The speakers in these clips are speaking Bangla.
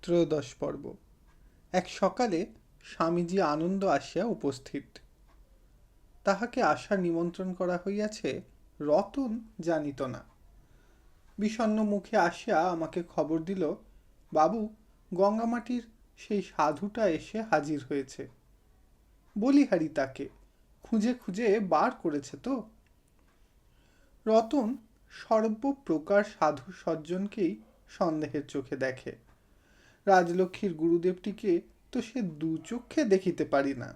ত্রয়োদশ পর্ব। এক সকালে স্বামীজি আনন্দ আসিয়া উপস্থিত। তাহাকে আসার নিমন্ত্রণ করা হইয়াছে রতন জানিত না। বিষণ্ণ মুখে আসিয়া আমাকে খবর দিল, বাবু, গঙ্গামাটির সেই সাধুটা এসে হাজির হয়েছে। বলিহারি তাকে খুঁজে খুঁজে বার করেছে তো। রতন সর্বপ্রকার সাধু সজ্জনকেই সন্দেহের চোখে দেখে। রাজলক্ষ্মীর গুরুদেবটিকে তো সে দু চক্ষে দেখিতে পারি না।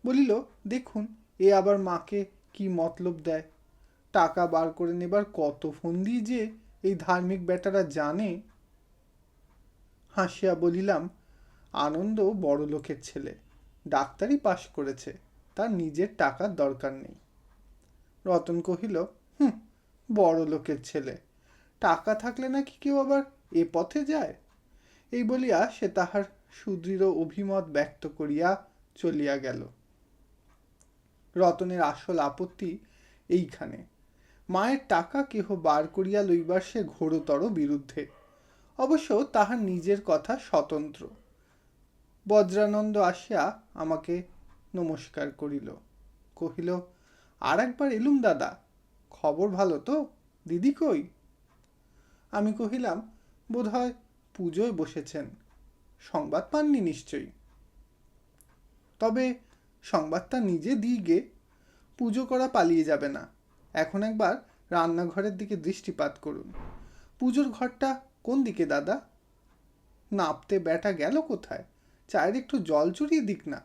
বলিল, দেখুন এ আবার মাকে কি মতলব দেয়। টাকা বার করে নেবার কত ফন্দি যে এই ধার্মিক বেটারা জানে। হাসিয়া বলিলাম, আনন্দ বড় লোকের ছেলে, ডাক্তারি পাশ করেছে, তার নিজের টাকার দরকার নেই। রতন কহিল, বড় লোকের ছেলে, টাকা থাকলে নাকি কেউ আবার এ পথে যায়। এই বলিয়া সে তাহার সুদৃঢ় অভিমত ব্যক্ত করিয়া চলিয়া গেল। রতনের আসল আপত্তি এইখানে। মায়ের টাকা কেহ বার করিয়া লইবার সে ঘোরতর বিরুদ্ধে। অবশ্য তাহার নিজের কথা স্বতন্ত্র। বজ্রানন্দ আসিয়া আমাকে নমস্কার করিল, কহিল, আর একবার এলুম দাদা, খবর ভালো তো? দিদি কই? আমি কহিলাম, বোধ হয় পুজোয় বসেছেন, সংবাদ পাননি নিশ্চয়ই। তবে সংবাদটা নিজে দিই গে, পুজো করা পালিয়ে যাবে না। এখন একবার রান্নাঘরের দিকে দৃষ্টিপাত করুন। পুজোর ঘরটা কোন দিকে দাদা? নাপতে ব্যাটা গেল কোথায়? চায়ের একটু জল চড়িয়ে দিক না।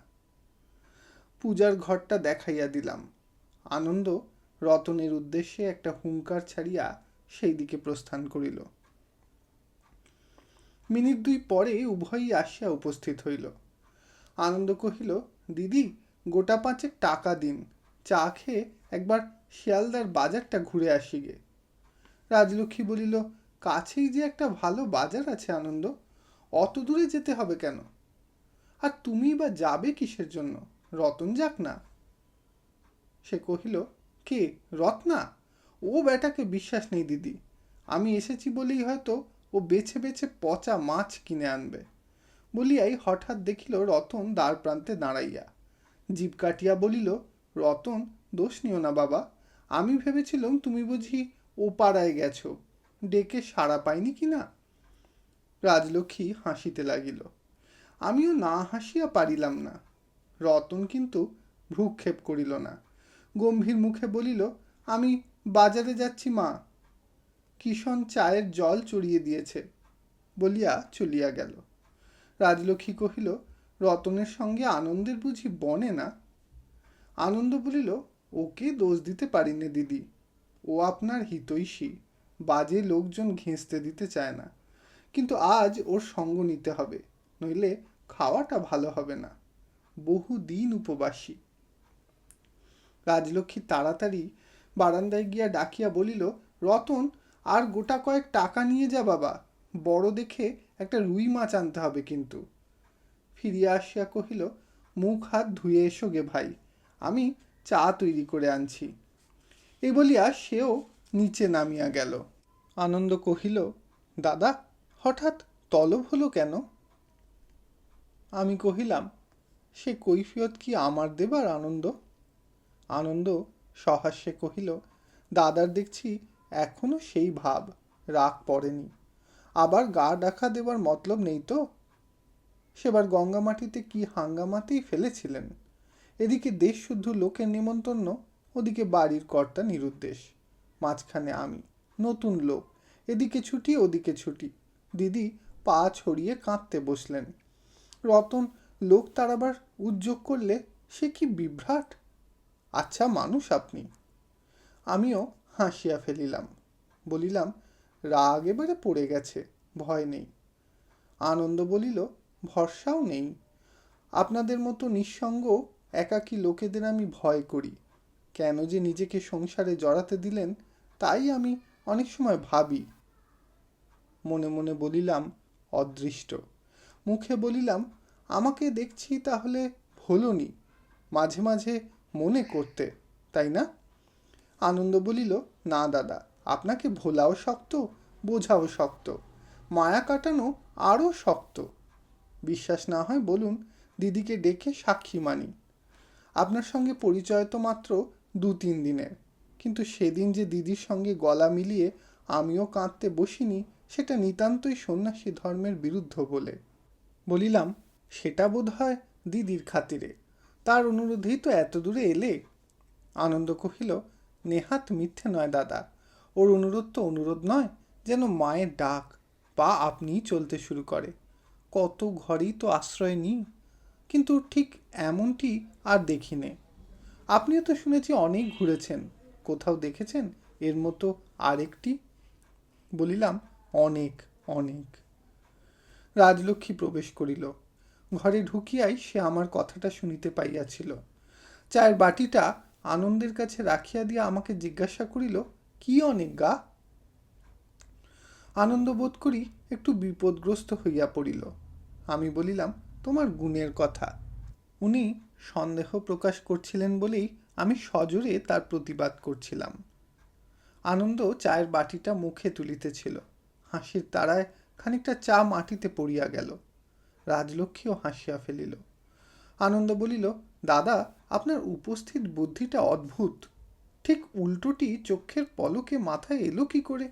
পূজার ঘরটা দেখাইয়া দিলাম। আনন্দ রতনের উদ্দেশ্যে একটা হুঙ্কার ছাড়িয়া সেই দিকে প্রস্থান করিল। মিনিট দুই পরে উভয়ই আসিয়া উপস্থিত হইল। আনন্দ কহিল, দিদি, গোটা পাঁচেক টাকা দিন, চা খেয়ে একবার শিয়ালদার বাজারটা ঘুরে আসি গে। রাজলক্ষ্মী বলিল, কাছেই যে একটা ভালো বাজার আছে আনন্দ, অত দূরে যেতে হবে কেন? আর তুমি বা যাবে কিসের জন্য? রতন যাক না। সে কহিল, কে রত্না? ও বেটাকে বিশ্বাস নেই দিদি। আমি এসেছি বলেই হয়তো ও বেছে বেছে পচা মাছ কিনে আনবে। বলিয়াই হঠাৎ দেখিল রতন দ্বার প্রান্তে দাঁড়াইয়া। জিভ কাটিয়া বলিল, রতন, দোষ নিও না বাবা, আমি ভেবেছিলাম তুমি বুঝি ও পাড়ায় গেছো, ডেকে সাড়া পাইনি কিনা। রাজলক্ষ্মী হাসিতে লাগিল। আমিও না হাসিয়া পারিলাম না। রতন কিন্তু ভ্রুক্ষেপ করিল না, গম্ভীর মুখে বলিল, আমি বাজারে যাচ্ছি মা, কিষণ চায়ের জল চড়িয়ে দিয়েছে, বলিয়া চলিয়া গেল। রাজলক্ষ্মী কহিল, রতনের সঙ্গে আনন্দের বুঝি বনে না? আনন্দ বলিল, ওকে দোষ দিতে পারি নে দিদি, ও আপনার হিতৈষী, বাজে লোকজন ঘেঁষতে দিতে চায় না, কিন্তু আজ ওর সঙ্গ নিতে হবে, নইলে খাওয়াটা ভালো হবে না, বহু দিন উপবাসী। রাজলক্ষ্মী তাড়াতাড়ি বারান্দায় গিয়া ডাকিয়া বলিল, রতন, আর গোটা কয়েক টাকা নিয়ে যা বাবা, বড় দেখে একটা রুই মাছ আনতে হবে কিন্তু। ফিরিয়া আসিয়া কহিল, মুখ হাত ধুয়ে এসো গে ভাই, আমি চা তৈরি করে আনছি। এই বলিয়া সেও নিচে নামিয়া গেল। আনন্দ কহিল, দাদা, হঠাৎ তলব হলো কেন? আমি কহিলাম, সে কৈফিয়ত কি আমার দেবার আনন্দ? আনন্দ সহাস্যে কহিল, দাদার দেখছি এখনো সেই ভাব, রাগ পড়েনি। আবার গা ডাকা দেবার মতলব নেই তো? সেবার গঙ্গামাটিতে কি হাঙ্গামাতেই ফেলেছিলেন। এদিকে দেশ শুদ্ধ লোকের নিমন্ত্রণ, ওদিকে বাড়ির কর্তা নিরুদ্দেশ, মাঝখানে আমি নতুন লোক, এদিকে ছুটি ওদিকে ছুটি। দিদি পা ছড়িয়ে কাঁদতে বসলেন। রতন লোক তাড়াবার উদ্যোগ করলে সে কি বিভ্রাট! আচ্ছা মানুষ আপনি। আমিও হাসিয়া ফেলিলাম, বলিলাম, রাগ এবারে পড়ে গেছে, ভয় নেই। আনন্দ বলিল, ভরসাও নেই। আপনাদের মতো নিঃসঙ্গ একাকী লোকেদের আমি ভয় করি। কেন যে নিজেকে সংসারে জড়াতে দিলেন, তাই আমি অনেক সময় ভাবি। মনে মনে বলিলাম, অদৃষ্ট। মুখে বলিলাম, আমাকে দেখছি তাহলে ভোলনি, মাঝে মাঝে মনে করতে, তাই না? আনন্দ বলিল, না দাদা, আপনাকে ভোলাও শক্ত, বোঝাও শক্ত। মায়া কাটানো আরও শক্ত। বিশ্বাস না হয় বলুন, দিদিকে ডেকে সাক্ষী মানি। আপনার সঙ্গে পরিচয় তো মাত্র 2-3 দিনের, কিন্তু সেদিন যে দিদির সঙ্গে গলা মিলিয়ে আমিও কাঁদতে বসিনি, সেটা নিতান্তই সন্ন্যাসী ধর্মের বিরুদ্ধ বলে। বলিলাম, সেটা বোধ হয় দিদির খাতিরে, তার অনুরোধেই তো এত দূরে এলে। আনন্দ কহিল, নেহাত মিথ্যে নয় দাদা, ওর অনুরোধ তো অনুরোধ নয়, যেন মায়ের ডাক, পা আপনিই চলতে শুরু করে। কত ঘরেই তো আশ্রয় নিই, কিন্তু ঠিক এমনটি আর দেখিনি। আপনিও তো শুনেছি অনেক ঘুরেছেন, কোথাও দেখেছেন এর মতো আরেকটি? বলিলাম, অনেক অনেক। রাজলক্ষ্মী প্রবেশ করিল। ঘরে ঢুকিয়াই সে আমার কথাটা শুনিতে পাইয়াছিল। চায়ের বাটিটা আনন্দের কাছে রাখিয়া দিয়া আমাকে জিজ্ঞাসা করিল, কি অনেক গা? আনন্দ বোধ করি একটু বিপদগ্রস্ত হইয়া পড়িল। আমি বলিলাম, তোমার গুণের কথা। উনি সন্দেহ প্রকাশ করছিলেন বলেই আমি সজোরে তার প্রতিবাদ করছিলাম। আনন্দ চায়ের বাটিটা মুখে তুলিতেছিল। হাসির তাড়ায় খানিকটা চা মাটিতে পড়িয়া গেল। রাজলক্ষ্মীও হাসিয়া ফেলিল। আনন্দ বলিল, দাদা, আপনার উপস্থিত বুদ্ধিটা অদ্ভুত। ঠিক উল্টোটি চক্ষের পলকে মাথায় এলো কি করে?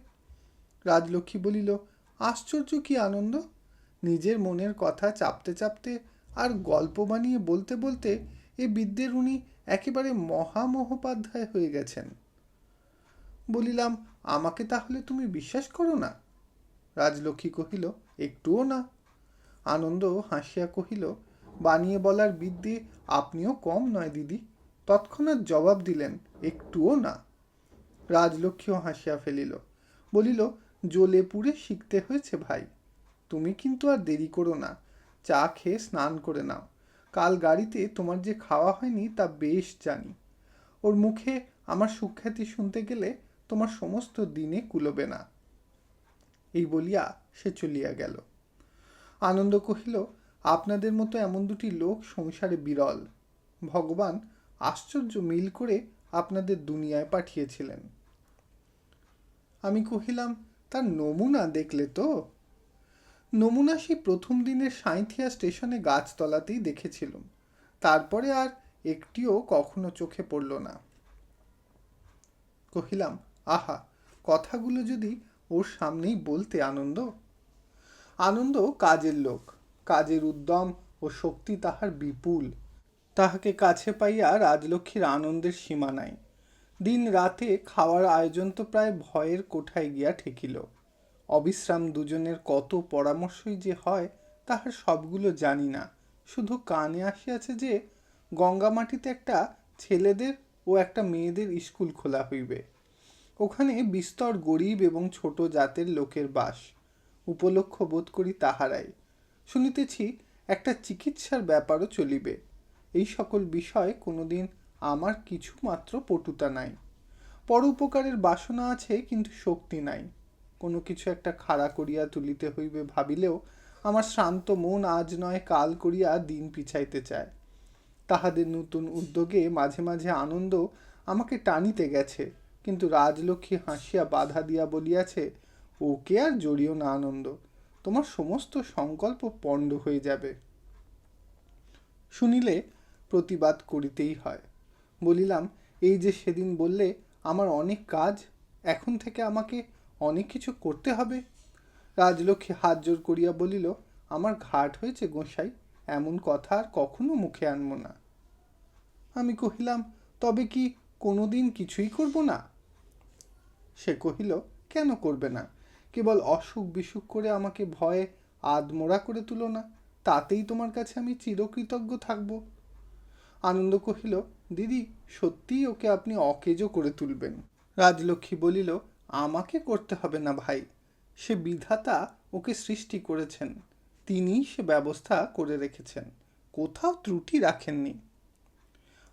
রাজলক্ষ্মী বলিল, আশ্চর্য কি আনন্দ! নিজের মনের কথা চাপতে চাপতে আর গল্প বানিয়ে বলতে বলতে এ বিদ্যের উনি একেবারে মহামহোপাধ্যায় হয়ে গেছেন। বলিলাম, আমাকে তাহলে তুমি বিশ্বাস করো না? রাজলক্ষ্মী কহিল, একটুও না। আনন্দ হাসিয়া কহিল, বানিয়ে বলার বিদ্যে আপনিও কম নয় দিদি। তৎক্ষণাৎ জবাব দিলেন, একটুও না। রাজলক্ষ্মীও হাসিয়া ফেলিল। বলিল, জ্বলে পুড়ে শিখতে হয়েছে ভাই। তুমি কিন্তু আর দেরি করো না, চা খেয়ে স্নান করে নাও। কাল গাড়িতে তোমার যে খাওয়া হয়নি তা বেশ জানি। ওর মুখে আমার সুখ্যাতি শুনতে গেলে তোমার সমস্ত দিনে কুলোবে না। এই বলিয়া সে চলিয়া গেল। আনন্দ কহিল, আপনাদের মতো এমন দুটি লোক সংসারে বিরল। ভগবান আশ্চর্য মিল করে আপনাদের দুনিয়ায় পাঠিয়েছিলেন। আমি কহিলাম, তার নমুনা দেখলে তো? নমুনা সেই প্রথম দিনের সাঁইথিয়া স্টেশনে গাছতলাতেই দেখেছিলাম, তারপরে আর একটিও কখনো চোখে পড়ল না। কহিলাম, আহা, কথাগুলো যদি ওর সামনেই বলতে আনন্দ। আনন্দ কাজের লোক, কাজের উদ্যম ও শক্তি তাহার বিপুল। তাহাকে কাছে পাইয়া রাজলক্ষ্মীর আনন্দের সীমা নাই। দিন রাতে খাওয়ার আয়োজন তো প্রায় ভয়ের কোঠায় গিয়া ঠেকিল। অবিশ্রাম দুজনের কত পরামর্শই যে হয় তাহার সবগুলো জানি না, শুধু কানে আসিয়াছে যে গঙ্গামাটিতে একটা ছেলেদের ও একটা মেয়েদের স্কুল খোলা হইবে। ওখানে বিস্তর গরিব এবং ছোট জাতের লোকের বাস। উপলক্ষ বোধ করি তাহারাই। শুনিতেছি একটা চিকিৎসার ব্যাপারও চলিবে। এই সকল বিষয় কোনোদিন আমার কিছু মাত্র পটুতা নাই। পরোপকারের বাসনা আছে, কিন্তু শক্তি নাই। কোনো কিছু একটা খাড়া করিয়া তুলিতে হইবে ভাবিলেও আমার শ্রান্ত মন আজ নয় কাল করিয়া দিন পিছাইতে চায়। তাহাদের নতুন উদ্যোগে মাঝে মাঝে আনন্দ আমাকে টানিতে গেছে, কিন্তু রাজলক্ষ্মী হাসিয়া বাধা দিয়া বলিয়াছে, ওকে আর জড়িও না আনন্দ, তোমার সমস্ত সংকল্প পণ্ড হয়ে যাবে। শুনিলে প্রতিবাদ করিতেই হয়। বলিলাম, এই যে সেদিন বললে আমার অনেক কাজ, এখন থেকে আমাকে অনেক কিছু করতে হবে। রাজলক্ষ্মী হাত জোর করিয়া বলিল, আমার ঘাট হয়েছে গোসাই, এমন কথা আর কখনো মুখে আনব না। আমি কহিলাম, তবে কি কোনোদিন কিছুই করব না? সে কহিল, কেন করবে না? কেবল অসুখ বিসুখ করে আমাকে ভয়ে আধমোড়া করে তুলো না, তাতেই তোমার কাছে আমি চিরকৃতজ্ঞ থাকব। আনন্দ কহিল, দিদি, সত্যিই ওকে আপনি অকেজো করে তুলবেন। রাজলক্ষ্মী বলিল, আমাকে করতে হবে না ভাই, সে বিধাতা ওকে সৃষ্টি করেছেন, তিনিই সে ব্যবস্থা করে রেখেছেন, কোথাও ত্রুটি রাখেননি।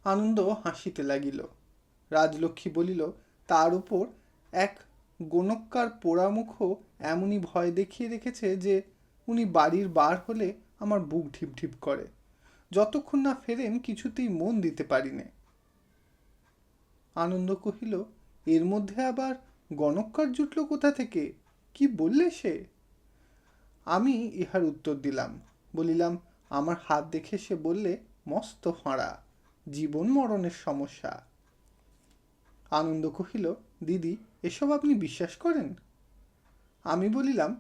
আনন্দ হাসিতে লাগিল। রাজলক্ষ্মী বলিল, তার উপর এক গণক্কার পোড়ামুখও এমনই ভয় দেখিয়ে রেখেছে যে উনি বাড়ির বার হলে আমার বুক ঢিপ ঢিপ করে। যতক্ষণ না ফেরেন কিছুতেই মন দিতে পারি নে। আনন্দ কহিল, এর মধ্যে আবার গণক্কার জুটল কোথা থেকে? কি বললে সে? আমি ইহার উত্তর দিলাম, বলিলাম, আমার হাত দেখে সে বললে, মস্ত ফাঁড়া, জীবন মরণের সমস্যা। আনন্দ কহিল, দিদি, এসব আপনি বিশ্বাস করেন? আমি বলিলাম,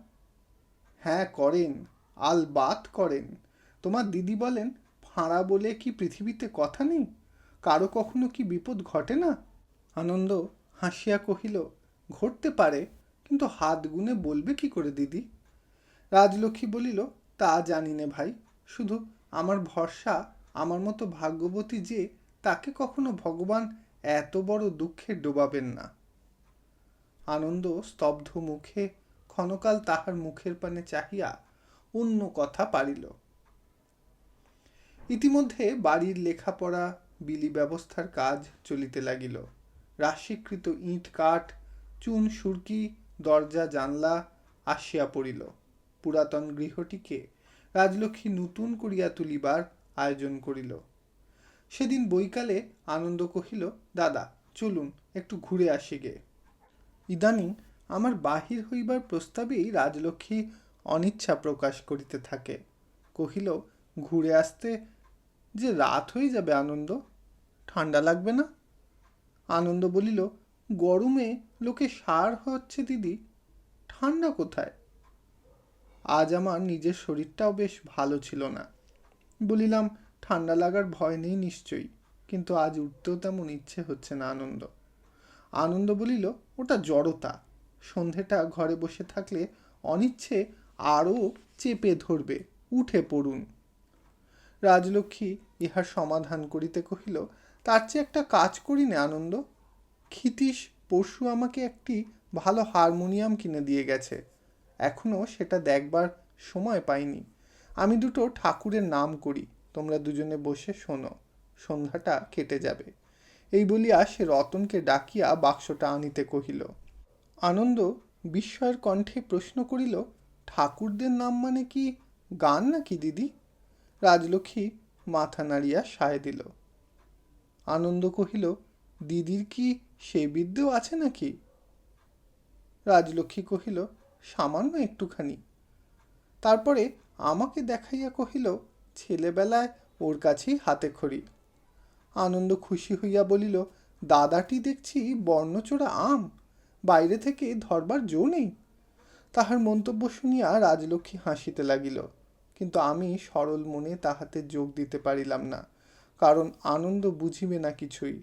হ্যাঁ করেন, আলবাত করেন। তোমার দিদি বলেন, ফাঁড়া বলে কি পৃথিবীতে কথা নেই? কারো কখনো কি বিপদ ঘটে না? আনন্দ হাসিয়া কহিল, ঘটতে পারে, কিন্তু হাত গুনে বলবে কি করে দিদি? রাজলক্ষ্মী বলিল, তা জানি নে ভাই, শুধু আমার ভরসা আমার মতো ভাগ্যবতী যে তাকে কখনো ভগবান এত বড় দুঃখে ডোবাবেন না। আনন্দ স্তব্ধ মুখে ক্ষণকাল তাহার মুখের পানে চাহিয়া অন্য কথা পারিল। ইতিমধ্যে বাড়ির লেখাপড়া বিলি ব্যবস্থার কাজ চলিতে লাগিল। রাশিকৃত ইট কাঠ, চুন সুরকি, দরজা জানলা আসিয়া পড়িল। পুরাতন গৃহটিকে রাজলক্ষ্মী নূতন করিয়া তুলিবার আয়োজন করিল। সেদিন বৈকালে আনন্দ কহিল, দাদা চলুন একটু ঘুরে আসি গে। ইদানিং আমার বাহির হইবার প্রস্তাবেই রাজলক্ষ্মী অনিচ্ছা প্রকাশ করিতে থাকে। কহিল, ঘুরে আসতে যে রাত হয়ে যাবে আনন্দ, ঠান্ডা লাগবে না? আনন্দ বলিল, গরমে লোকে সার হচ্ছে দিদি, ঠান্ডা কোথায়? আজ আমার নিজের শরীরটাও বেশ ভালো ছিল না। বলিলাম, ঠান্ডা লাগার ভয় নেই নিশ্চয়ই, কিন্তু আজ উঠতেও তেমন ইচ্ছে হচ্ছে না আনন্দ। আনন্দ বলিল, ওটা জড়তা, সন্ধেটা ঘরে বসে থাকলে অনিচ্ছে আরও চেপে ধরবে, উঠে পড়ুন। রাজলক্ষ্মী ইহার সমাধান করিতে কহিল, তার চেয়ে একটা কাজ করি নে আনন্দ। ক্ষিতীশ পরশু আমাকে একটি ভালো হারমোনিয়াম কিনে দিয়ে গেছে, এখনো সেটা দেখবার সময় পাইনি। আমি দুটো ঠাকুরের নাম করি, তোমরা দুজনে বসে শোনো, সন্ধ্যাটা কেটে যাবে। এই বলিয়া সে রতনকে ডাকিয়া বাক্সটা আনিতে কহিল। আনন্দ বিস্ময়ের কণ্ঠে প্রশ্ন করিল, ঠাকুরদের নাম মানে কি গান নাকি দিদি? রাজলক্ষ্মী মাথা নাড়িয়া সায় দিল। আনন্দ কহিল, দিদির কি সে বিদ্যেও আছে নাকি? রাজলক্ষ্মী কহিল, সামান্য একটুখানি। তারপরে আমাকে দেখাইয়া কহিল, ছেলেবেলায় ওর কাছেই হাতে খড়ি। আনন্দ খুশি হইয়া বলিল, দাদাটি দেখছি বর্ণচোরা আম, বাইরে থেকে ধরবার জো নেই। তাহার মন্তব্য শুনিয়া রাজলক্ষ্মী হাসিতে লাগিল, কিন্তু আমি সরল মনে তাহাতে যোগ দিতে পারিলাম না, কারণ আনন্দ বুঝিবে না কিছুই।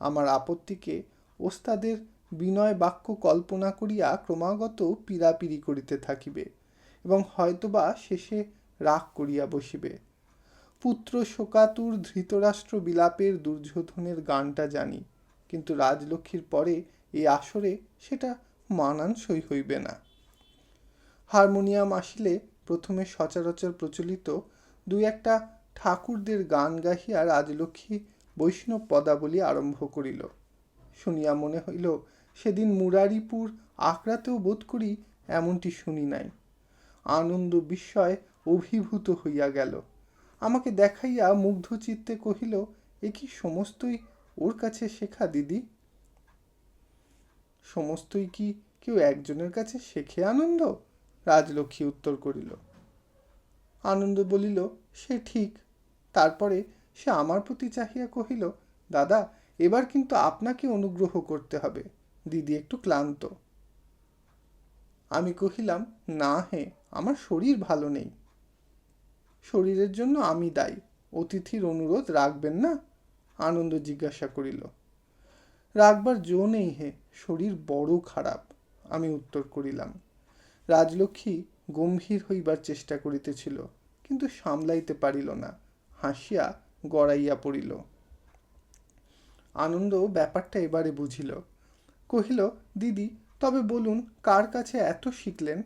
আমার আপত্তিকে ওস্তাদের বিনয় বাক্য কল্পনা করিয়া ক্রমাগত পীড়াপিড়ি করিতে থাকিবে এবং হয়তোবা শেষে রাগ করিয়া বসিবে। পুত্র শোকাতুর ধৃতরাষ্ট্র বিলাপের দুর্যোধনের গানটা জানি, কিন্তু রাজলক্ষ্মীর পরে এই আসরে সেটা মানানসই হইবে না। হারমোনিয়াম আসিলে প্রথমে সচরাচর প্রচলিত দুই একটা ঠাকুরদের গান গাহিয়া রাজলক্ষ্মী বৈষ্ণব পদাবলী আরম্ভ করিল। শুনিয়া মনে হইল, সেদিন মুরারিপুর আখড়াতেও বোধ করি এমনটি শুনি নাই। আনন্দ বিস্ময় অভিভূত হইয়া গেল। আমাকে দেখাইয়া মুগ্ধ চিত্তে কহিল, এ কি সমস্তই ওর কাছে শেখা দিদি? সমস্তই কি কেউ একজনের কাছে শেখে আনন্দ? রাজলক্ষ্মী উত্তর করিল। আনন্দ বলিল, সে ঠিক। তারপরে সে আমার প্রতি চাহিয়া কহিল, দাদা এবার কিন্তু আপনাকে অনুগ্রহ করতে হবে, দিদি একটু ক্লান্ত। আমি কহিলাম, না হে, আমার শরীর ভালো নেই। শরীরের জন্য আমি দায়ী, অতিথির অনুরোধ রাখবেন না? আনন্দ জিজ্ঞাসা করিল। রাখবার জো নেই হে, শরীর বড় খারাপ, আমি উত্তর করিলাম। রাজলক্ষ্মী গম্ভীর হইবার চেষ্টা করিতেছিল, কিন্তু সামলাইতে পারিল না, হাসিয়া গড়াইয়া পড়িল। আনন্দ ব্যাপারটা এবারে বুঝিল। কহিল, দিদি তবে বলুন, কার কাছে এত শিখলেন?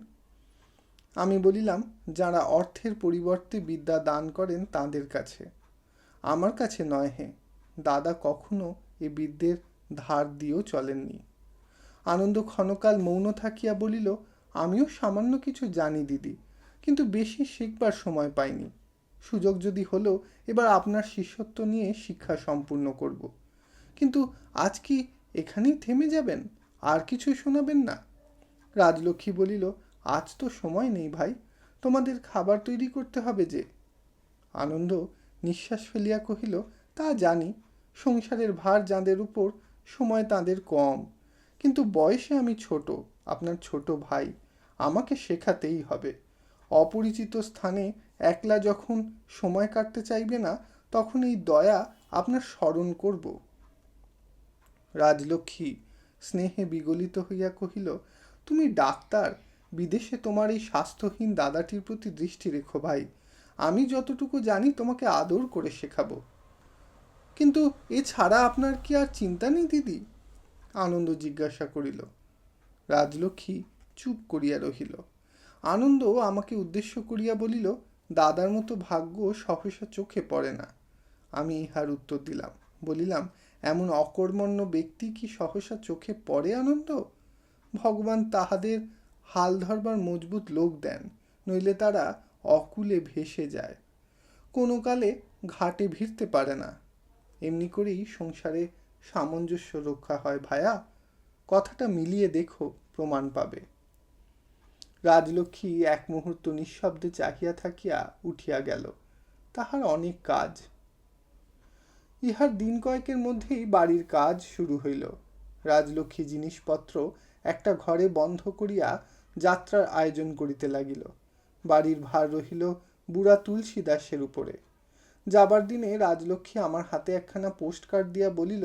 আমি বলিলাম, যারা অর্থের পরিবর্তে বিদ্যা দান করেন তাদের কাছে, আমার কাছে নয় হে। দাদা কখনো এ বিদ্যের ধার দিয়েও চলেননি। আনন্দ ক্ষণকাল মৌন থাকিয়া বলিল, আমিও সামান্য কিছু জানি দিদি, কিন্তু বেশি শিখবার সময় পাইনি। সুযোগ যদি হলো এবার আপনার শিষ্যত্ব নিয়ে শিক্ষা সম্পূর্ণ করব। কিন্তু আজ কি এখানেই থেমে যাবেন, আর কিছুই শোনাবেন না? রাজলক্ষ্মী বলিল, আজ তো সময় নেই ভাই, তোমাদের খাবার তৈরি করতে হবে যে। আনন্দ নিঃশ্বাস ফেলিয়া কহিল, তা জানি, সংসারের ভার যাঁদের উপর, সময় তাঁদের কম, কিন্তু বয়সে আমি ছোট, আপনার ছোট ভাই, আমাকে শেখাতেই হবে। অপরিচিত স্থানে একলা যখন সময় কাটতে চাইবে না, তখন এই দয়া আপনার স্মরণ করব। রাজলক্ষ্মী স্নেহে বিগলিত হইয়া কহিল, তুমি ডাক্তার, বিদেশে তোমার এই স্বাস্থ্যহীন দাদাটির প্রতি দৃষ্টি রেখো ভাই, আমি যতটুকু জানি তোমাকে আদর করে শেখাবো। কিন্তু এছাড়া আপনার কি আর চিন্তা নেই দিদি? আনন্দ জিজ্ঞাসা করিল। রাজলক্ষ্মী চুপ করিয়া রহিল। আনন্দ আমাকে উদ্দেশ্য করিয়া বলিল, দাদার মতো ভাগ্য সহসা চোখে পড়ে না। আমি ইহার উত্তর দিলাম, বলিলাম, এমন অকর্মণ্য ব্যক্তি কি সহসা চোখে পড়ে আনন্দ? ভগবান তাহাদের হাল ধরবার মজবুত লোক দেন, নইলে তারা অকুলে ভেসে যায়, কোনো কালে ঘাটে ভিড়তে পারে না। এমনি করেই সংসারে সামঞ্জস্য রক্ষা হয় ভায়া, কথাটা মিলিয়ে দেখো, প্রমাণ পাবে। রাজলক্ষ্মী এক মুহূর্ত নিঃশব্দে চাহিয়া থাকিয়া উঠিয়া গেল। তাহার অনেক কাজ। ইহার দিন কয়েকের মধ্যেই বাড়ির কাজ শুরু হইল। রাজলক্ষ্মী জিনিসপত্র একটা ঘরে বন্ধ করিয়া যাত্রার আয়োজন করিতে লাগিল। বাড়ির ভার রহিল বুড়া তুলসী দাসের উপরে। যাবার দিনে রাজলক্ষ্মী আমার হাতে একখানা পোস্টকার্ড দিয়া বলিল,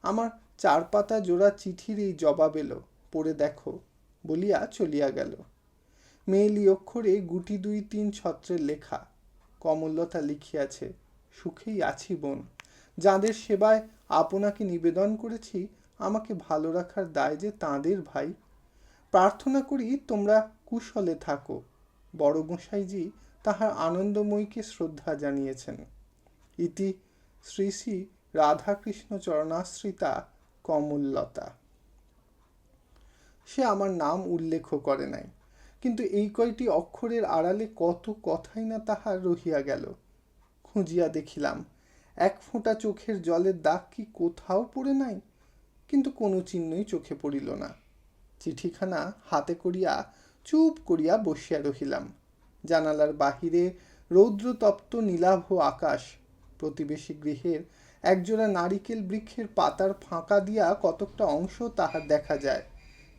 আমার 4 পাতা জোড়া চিঠির এই জবাব এলো, পড়ে দেখো, বলিয়া চলিয়া গেল। মেয়েলি অক্ষরে গুটি 2-3 ছত্রের লেখা। কমললতা লিখিয়াছে, সুখেই আছি বোন, যাঁদের সেবায় আপনাকে নিবেদন করেছি, আমাকে ভালো রাখার দায় যে তাঁদের ভাই। প্রার্থনা করি তোমরা কুশলে থাকো। বড় গোসাইজি তাহার আনন্দময়ীকে শ্রদ্ধা জানিয়েছেন। ইতি শ্রী শ্রী রাধাকৃষ্ণ চরণাশ্রিতা কমললতা। সে আমার নাম উল্লেখ করে নাই, কিন্তু এই কয়টি অক্ষরের আড়ালে কত কথাই না তাহার রহিয়া গেল। খুঁজিয়া দেখিলাম, এক ফোঁটা চোখের জলের দাগ কি কোথাও পড়ে নাই, কিন্তু কোনো চিহ্নই চোখে পড়িল না। চিঠিখানা হাতে করিয়া চুপ করিয়া বসিয়া রহিলাম। জানালার বাহিরে রৌদ্রতপ্ত নীলাভ আকাশ, প্রতিবেশী গৃহের একজোড়া নারিকেল বৃক্ষের পাতার ফাঁকা দিয়া কতকটা অংশ তাহার দেখা যায়।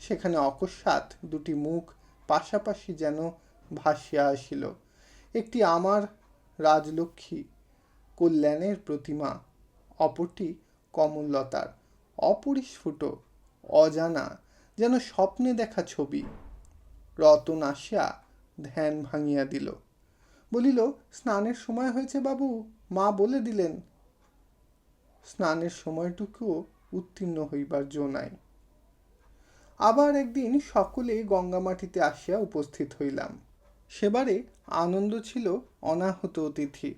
সেখানে অকস্মাৎ দুটি মুখ পাশাপাশি যেন ভাসিয়া আসিল। একটি আমার রাজলক্ষ্মী কল্যাণের প্রতিমা, অপরটি কমললতার অপরিস্ফুট অজানা যেন স্বপ্নে দেখা ছবি। রতন আসিয়া ধ্যান ভাঙিয়া দিল, বলিল, স্নানের সময় হয়েছে বাবু, মা বলে দিলেন। স্নানের সময়টুকুও উত্তীর্ণ হইবার জো নাই। আবার একদিন সকলে গঙ্গামাটিতে আসিয়া উপস্থিত হইলাম। সেবারে আনন্দ ছিল অনাহত অতিথি,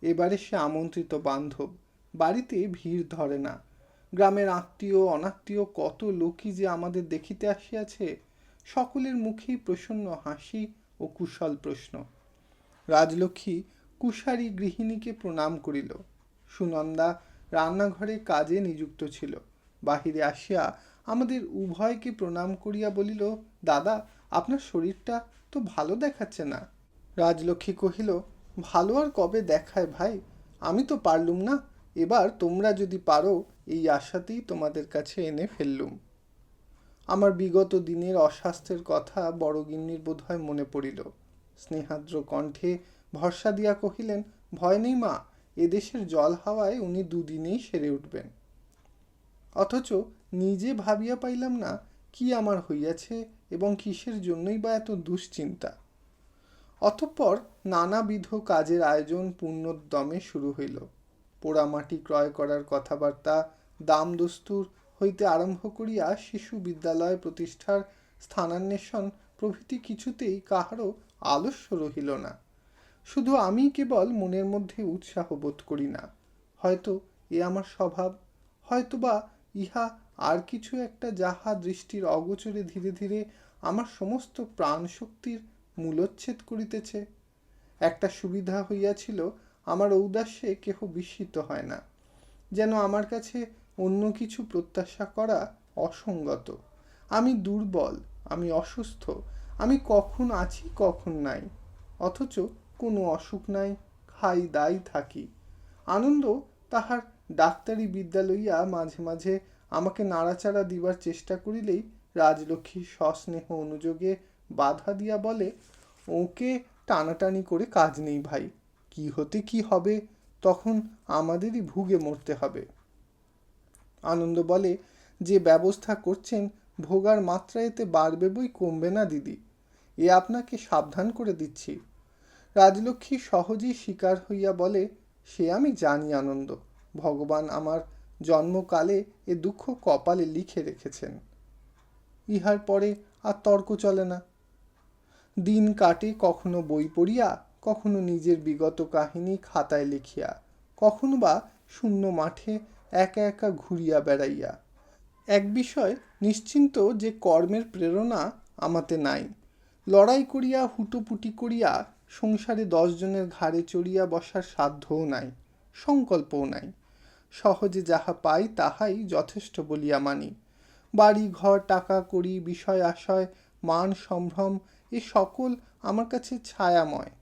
এবারে সে আমন্ত্রিত বান্ধব। বাড়িতে ভিড় ধরে না। গ্রামের আত্মীয় অনাত্মীয় কত লোকই যে আমাদের দেখিতে আসিয়াছে, সকলের মুখেই প্রসন্ন হাসি ও কুশল প্রশ্ন। রাজলক্ষ্মী কুশারী গৃহিণীকে প্রণাম করিল। সুনন্দা রান্নাঘরে কাজে নিযুক্ত ছিল। বাহিরে আসিয়া আমাদের উভয়কে প্রণাম করিয়া বলিল, দাদা, আপনার শরীরটা তো ভালো দেখাচ্ছে না। রাজলক্ষ্মী কহিল, ভালো আর কবে দেখায় ভাই, আমি তো পারলুম না, এবার তোমরা যদি পারো এই আশাতেই তোমাদের কাছে এনে ফেললুম। আমার বিগত দিনের অস্বাস্থ্যের কথা বড়গিন্নির বোধহয় মনে পড়িল। স্নেহাদ্র কণ্ঠে ভরসা দিয়া কহিলেন, ভয় নেই মা, এদেশের জল হাওয়ায় উনি 2 দিনেই সেরে উঠবেন। অথচ নিজে ভাবিয়া পাইলাম না কি আমার হইয়াছে এবং কিসের জন্যই বা এত দুশ্চিন্তা। অতঃপর নানাবিধ কাজের আয়োজন পূর্ণোদ্যমে শুরু হইল। পোড়ামাটি ক্রয় করার কথাবার্তা, দাম দস্তুর হইতে আরম্ভ করিয়া শিশু বিদ্যালয় প্রতিষ্ঠার স্থানান্বেষণ প্রভৃতি কিছুতেই কাহারও আলস্য রহিল না। শুধু আমি কেবল মনের মধ্যে উৎসাহ বোধ করি না। হয়তো এ আমার স্বভাব, হয়তোবা ইহা আর কিছু একটা যাহা দৃষ্টির অগোচরে ধীরে ধীরে আমার সমস্ত প্রাণশক্তির মূলোচ্ছেদ করিতেছে। একটা সুবিধা হইয়াছিল, আমার ঔদাস্যে কেহ বিস্মিত হয় না, যেন আমার কাছে অন্য কিছু প্রত্যাশা করা অসঙ্গত। আমি দুর্বল, আমি অসুস্থ, আমি কখন আছি কখন নাই, অথচ কোনো অসুখ নাই, খাই দাই থাকি। আনন্দ তাহার ডাক্তারি বিদ্যা লইয়া মাঝে মাঝে আমাকে নাড়াচাড়া দিবার চেষ্টা করিলেই রাজলক্ষ্মী সস্নেহ অনুযোগে বাধা দিয়া বলে, ওকে টানাটানি করে কাজ নেই ভাই, কি হতে কি হবে, তখন আমাদেরই ভুগে মরতে হবে। আনন্দ বলে, যে ব্যবস্থা করছেন ভোগার মাত্রা এতে বাড়বে বই কমবে না দিদি, এ আপনাকে সাবধান করে দিচ্ছি। রাজলক্ষ্মী সহজেই স্বীকার হইয়া বলে, সে আমি জানি আনন্দ, ভগবান আমার জন্মকালে এ দুঃখ কপালে লিখে রেখেছেন। ইহার পরে আর তর্ক চলে না। দিন কাটে কখনো বই পড়িয়া, কখনো নিজের বিগত কাহিনী খাতায় লিখিয়া, কখনো বা শূন্য মাঠে একা একা ঘুরিয়া বেড়াইয়া। এক বিষয় নিশ্চিন্ত যে কর্মের প্রেরণা আমাতে নাই। লড়াই করিয়া হুটোপুটি করিয়া সংসারে 10 জনের ঘাড়ে চড়িয়া বসার সাধ্যও নাই, সংকল্পও নাই। সহজে যাহা পাই তাহাই যথেষ্ট বলিয়া মানি। বাড়ি ঘর টাকা কড়ি বিষয় আশয় মান সম্ভ্রম এ সকল আমার কাছে ছায়াময়।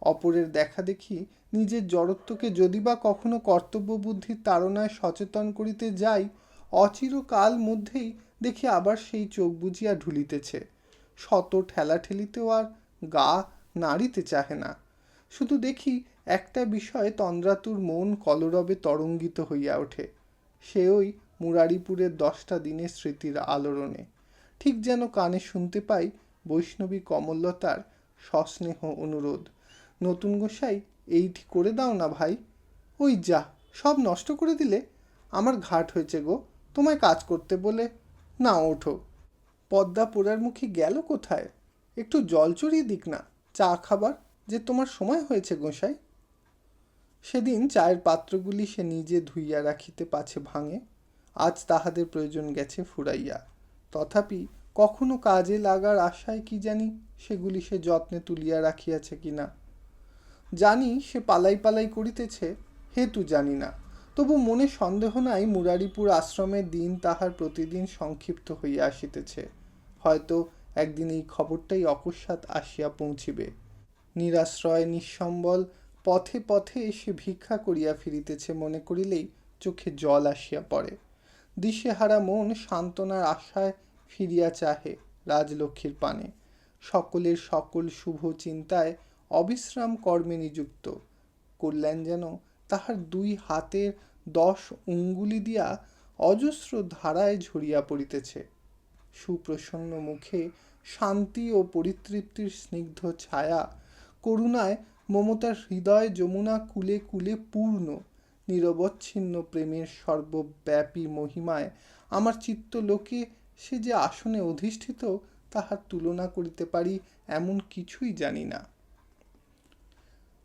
অপরের দেখা দেখি নিজের জড়ত্বকে যদি বা কখনো কর্তব্য বুদ্ধির তাড়নায় সচেতন করিতে যাই, অচিরকাল মধ্যেই দেখি আবার সেই চোখ বুজিয়া ঢুলিতেছে। শত ঠেলাঠেলিতেও আর গা নাড়িতে চাহে না। শুধু দেখি একটা বিষয়ে তন্দ্রাতুর মন কলরবে তরঙ্গিত হইয়া ওঠে, সে ওই মুরারিপুরের 10টা দিনের স্মৃতির আলোড়নে। ঠিক যেন কানে শুনতে পাই বৈষ্ণবী কমললতার সস্নেহ অনুরোধ, নতুন গোসাই এইটি করে দাও না ভাই। ওই যা, সব নষ্ট করে দিলে, আমার ঘাট হয়েছে গো তোমায় কাজ করতে বলে। না ওঠো। পদ্মা পোড়ার মুখে গেল কোথায়? একটু জল চড়িয়ে দিক না, চা খাবার যে তোমার সময় হয়েছে গোসাই। সেদিন চায়ের পাত্রগুলি সে নিজে ধুইয়া রাখিতে পাছে ভাঙে, আজ তাহাদের প্রয়োজন গেছে ফুরাইয়া। তথাপি কখনো কাজে লাগার আশায় কি জানি সেগুলি সে যত্নে তুলিয়া রাখিয়াছে কিনা। জানি সে পালাই পালাই করিতেছে, হেতু জানি না। তবু মনে সন্দেহ নাই মুরারিপুর আশ্রমের দিন তাহার প্রতিদিন সংক্ষিপ্ত হইয়া আসিতেছে। হয়তো একদিন এই খবরটাই অকস্মাৎ আসিয়া পৌঁছিবে। নিরাশ্রয় নিঃসম্বল পথে পথে এসে ভিক্ষা করিয়া ফিরিতেছে মনে করিলেই চোখে জল আসিয়া পড়ে। দিশেহারা মন সান্ত্বনার আশায় ফিরিয়া চাহে রাজলক্ষ্মীর পানে। সকলের সকল শুভ চিন্তায় অবিশ্রাম কর্মে নিযুক্ত। কল্যাণ যেন তাহার 2 হাতের 10 অঙ্গুলি দিয়া অজস্র ধারায় ঝরিয়া পড়িতেছে। সুপ্রসন্ন মুখে শান্তি ও পরিতৃপ্তির স্নিগ্ধ ছায়া, করুণায় মমতার হৃদয় যমুনা কুলে কুলে পূর্ণ। নিরবচ্ছিন্ন প্রেমের সর্বব্যাপী মহিমায় আমার চিত্তলোকে সে যে আসনে অধিষ্ঠিত, তাহার তুলনা করিতে পারি এমন কিছুই জানি না।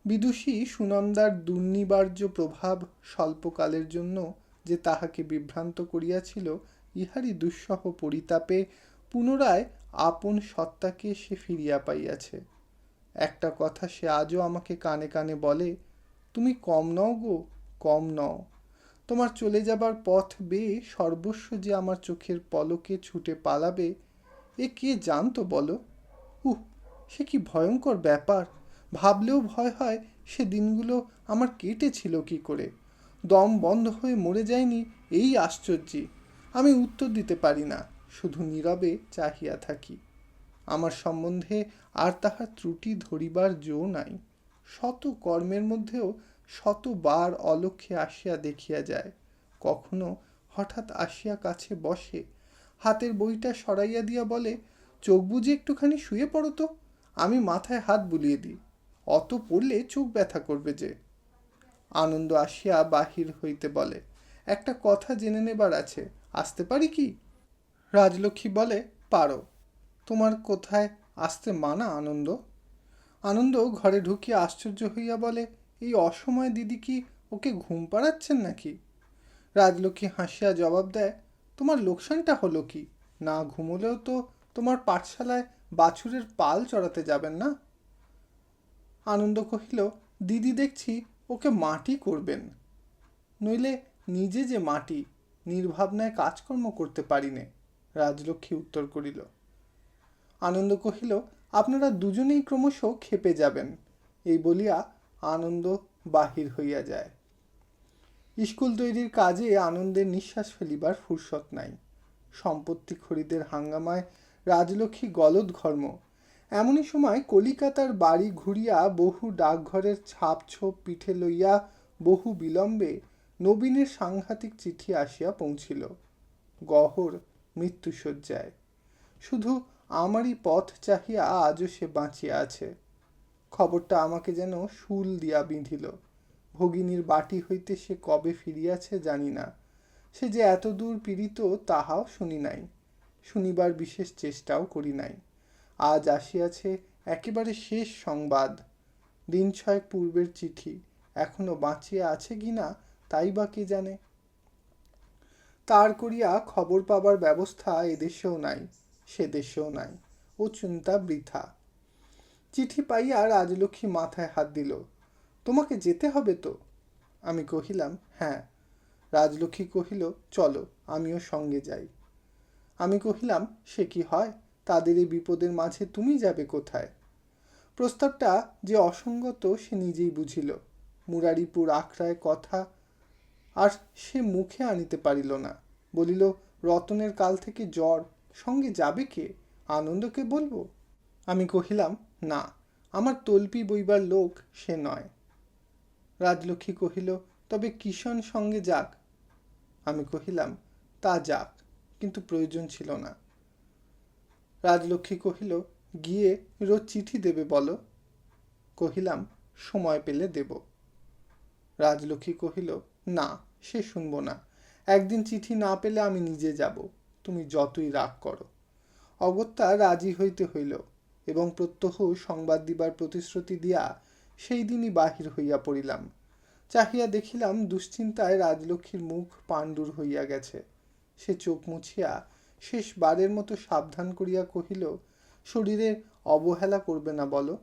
বিদুষী সুনন্দার দুর্নিবার্য প্রভাব স্বল্পকালের জন্য যে তাহাকে বিভ্রান্ত করিয়াছিল, ইহারই দুঃসহ পরিতাপে পুনরায় আপন সত্তাকে সে ফিরিয়া পাইয়াছে। একটা কথা সে আজও আমাকে কানে কানে বলে, তুমি কম নও গো, কম নও। তোমার চলে যাবার পথ বেয়ে সর্বস্ব যে আমার চোখের পলকে ছুটে পালাবে, এ কে জানতো বলো? সে কি ভয়ঙ্কর ব্যাপার! ভাবলেও ভয় হয় সে দিনগুলো আমার কেটেছিল কি করে। দম বন্ধ হয়ে মরে যায়নি এই আশ্চর্যে। আমি উত্তর দিতে পারি না, শুধু নীরবে চাহিয়া থাকি। আমার সম্বন্ধে আর তাহার ত্রুটি ধরিবার জো নাই। শত কর্মের মধ্যেও শতবার অলক্ষ্যে আসিয়া দেখিয়া যায়। কখনো হঠাৎ আসিয়া কাছে বসে, হাতের বইটা সরাইয়া দিয়া বলে, চোখ বুজে একটুখানি শুয়ে পড়ো তো, আমি মাথায় হাত বুলিয়ে দিই, অত পড়লে চোখ ব্যথা করবে যে। আনন্দ আসিয়া বাহির হইতে বলে, একটা কথা জেনে নেবার আছে, আসতে পারি কি? রাজলক্ষ্মী বলে, পারো। তোমার কোথায় আসতে মানা আনন্দ? আনন্দ ঘরে ঢুকিয়া আশ্চর্য হইয়া বলে, এই অসময়ে দিদি কি ওকে ঘুম পাড়াচ্ছেন নাকি? রাজলক্ষ্মী হাসিয়া জবাব দেয়, তোমার লোকসানটা হলো কি? না ঘুমোলেও তো তোমার পাঠশালায় বাছুরের পাল চড়াতে যাবেন না? আনন্দ কহিল, দিদি দেখছি ওকে মাটি করবেন, নইলে নিজে যে মাটি, নির্ভাবনায় কাজকর্ম করতে পারি নে। রাজলক্ষ্মী উত্তর করিল। আনন্দ কহিল, আপনারা দুজনেই ক্রমশ ক্ষেপে যাবেন, এই বলিয়া আনন্দ বাহির হইয়া যায়। স্কুল তৈরির কাজে আনন্দের নিঃশ্বাস ফেলিবার ফুরসত নাই। সম্পত্তি খরিদের হাঙ্গামায় রাজলক্ষ্মী গলদঘর্ম। এমনই সময় কলিকাতার বাড়ি ঘুরিয়া বহু ডাকঘরের ছাপ ছোপ পিঠে লইয়া বহু বিলম্বে নবীনের সাংঘাতিক চিঠি আসিয়া পৌঁছিল। গহর মৃত্যুশয্যায়। শুধু আমারই পথ চাহিয়া আজও সে বাঁচিয়া আছে। খবরটা আমাকে যেন শুল দিয়া বিঁধিল। ভগিনীর বাটি হইতে সে কবে ফিরিয়াছে জানি না। সে যে এত দূর পীড়িত তাহাও শুনি নাই, শুনিবার বিশেষ চেষ্টাও করি নাই। আজ আসিয়াছে একেবারে শেষ সংবাদ। দিন ছয়েক পূর্বের চিঠি, এখনো বাঁচিয়া আছে কিনা তাই বা কে জানে। তার করিয়া খবর পাবার ব্যবস্থা এদেশেও নাই, সে দেশেও নাই। ও চিন্তা বৃথা। চিঠি পাইয়া রাজলক্ষ্মী মাথায় হাত দিল। তোমাকে যেতে হবে তো? আমি কহিলাম, হ্যাঁ। রাজলক্ষ্মী কহিল, চলো, আমিও সঙ্গে যাই। আমি কহিলাম, সে কি হয়, তাদের এই বিপদের মাঝে তুমি যাবে কোথায়? প্রস্তাবটা যে অসঙ্গত সে নিজেই বুঝিল। মুরারিপুর আখড়ায় কথা আর সে মুখে আনিতে পারিল না। বলিল, রতনের কাল থেকে জ্বর, সঙ্গে যাবে কে? আনন্দকে বলবো? আমি কহিলাম, না, আমার তল্পি বইবার লোক সে নয়। রাজলক্ষ্মী কহিল, তবে কিষণ সঙ্গে যাক। আমি কহিলাম, তা যাক, কিন্তু প্রয়োজন ছিল না। রাজলক্ষ্মী কহিল, গিয়ে রোজ চিঠি দেবে বলো। কহিলাম, সময় পেলে দেব। রাজলক্ষ্মী কহিল, না, সে শুনব না। একদিন চিঠি না পেলে আমি নিজে যাব, তুমি যতই রাগ করো। অগত্যা রাজি হইতে হইল এবং প্রত্যহ সংবাদ দিবার প্রতিশ্রুতি দিয়া সেই দিনই বাহির হইয়া পড়িলাম। চাহিয়া দেখিলাম দুশ্চিন্তায় রাজলক্ষ্মীর মুখ পাণ্ডুর হইয়া গেছে। সে চোখ মুছিয়া শেষবারের মতো সাবধান করিয়া কহিল, শরীরের অবহেলা করবে না বলো।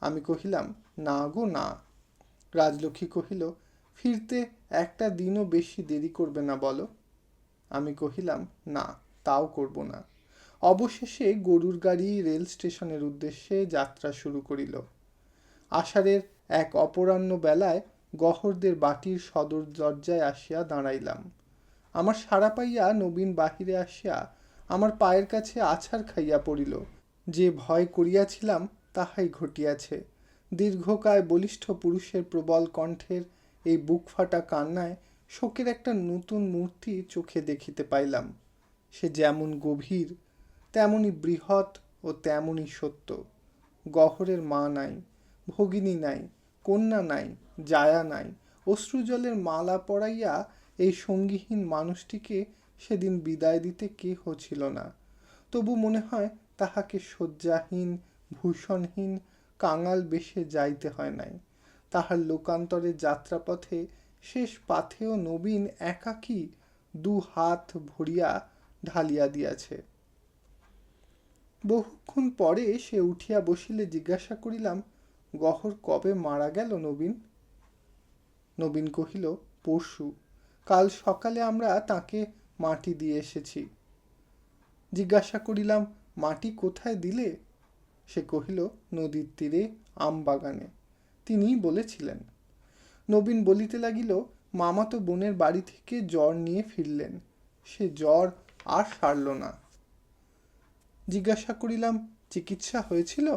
আমি কহিলাম, না গো না। রাজলক্ষ্মী কহিল, ফিরতে একটা দিনও বেশি দেরি করবে না বলো। আমি কহিলাম, না, তাও করব না। অবশেষে গরুর গাড়ি রেল স্টেশনের উদ্দেশ্যে যাত্রা শুরু করিল। আষাঢ়ের এক অপরাহ্ন বেলায় গহরদের বাটির সদর দরজায় আসিয়া দাঁড়াইলাম। আমার সাড়া পাইয়া নবীন বাহিরে আসিয়া আমার পায়ের কাছে আছাড় খাইয়া পড়িল। যে ভয় করিয়াছিলাম তাহাই ঘটিয়াছে। দীর্ঘকায় বলিষ্ঠ পুরুষের প্রবল কণ্ঠের এই বুক ফাটা কান্নায় শোকের একটা নতুন মূর্তি চোখে দেখিতে পাইলাম। সে যেমন গভীর, তেমনি বৃহৎ ও তেমনি সত্য। গহরের মা নাই, ভগিনী নাই, কন্যা নাই, জায়া নাই। অশ্রুজলের মালা পরাইয়া এই সঙ্গীহীন মানুষটিকে সেদিন বিদায় দিতে কেহ ছিল না। তবু মনে হয় তাহাকে শয্যাহীন, ভূষণহীন, কাঙাল বেশে যাইতে হয় নাই। তাহার লোকান্তরের যাত্রাপথে শেষ পাথেয় নবীন একাকী দু হাত ভরিয়া ঢালিয়া দিয়াছে। বহুক্ষণ পরে সে উঠিয়া বসিলে জিজ্ঞাসা করিলাম, গহর কবে মারা গেল নবীন? নবীন কহিল, পরশু। কাল সকালে আমরা তাকে মাটি দিয়ে এসেছি। জিজ্ঞাসা করিলাম, মাটি কোথায় দিলে? সে কহিল, নদীর তীরে আম বাগানে। তিনিই বলেছিলেন। নবীন বলিতে লাগিল, মামাতো বোনের বাড়ি থেকে জ্বর নিয়ে ফিরলেন। সে জ্বর আর সারল না। জিজ্ঞাসা করিলাম, চিকিৎসা হয়েছিল?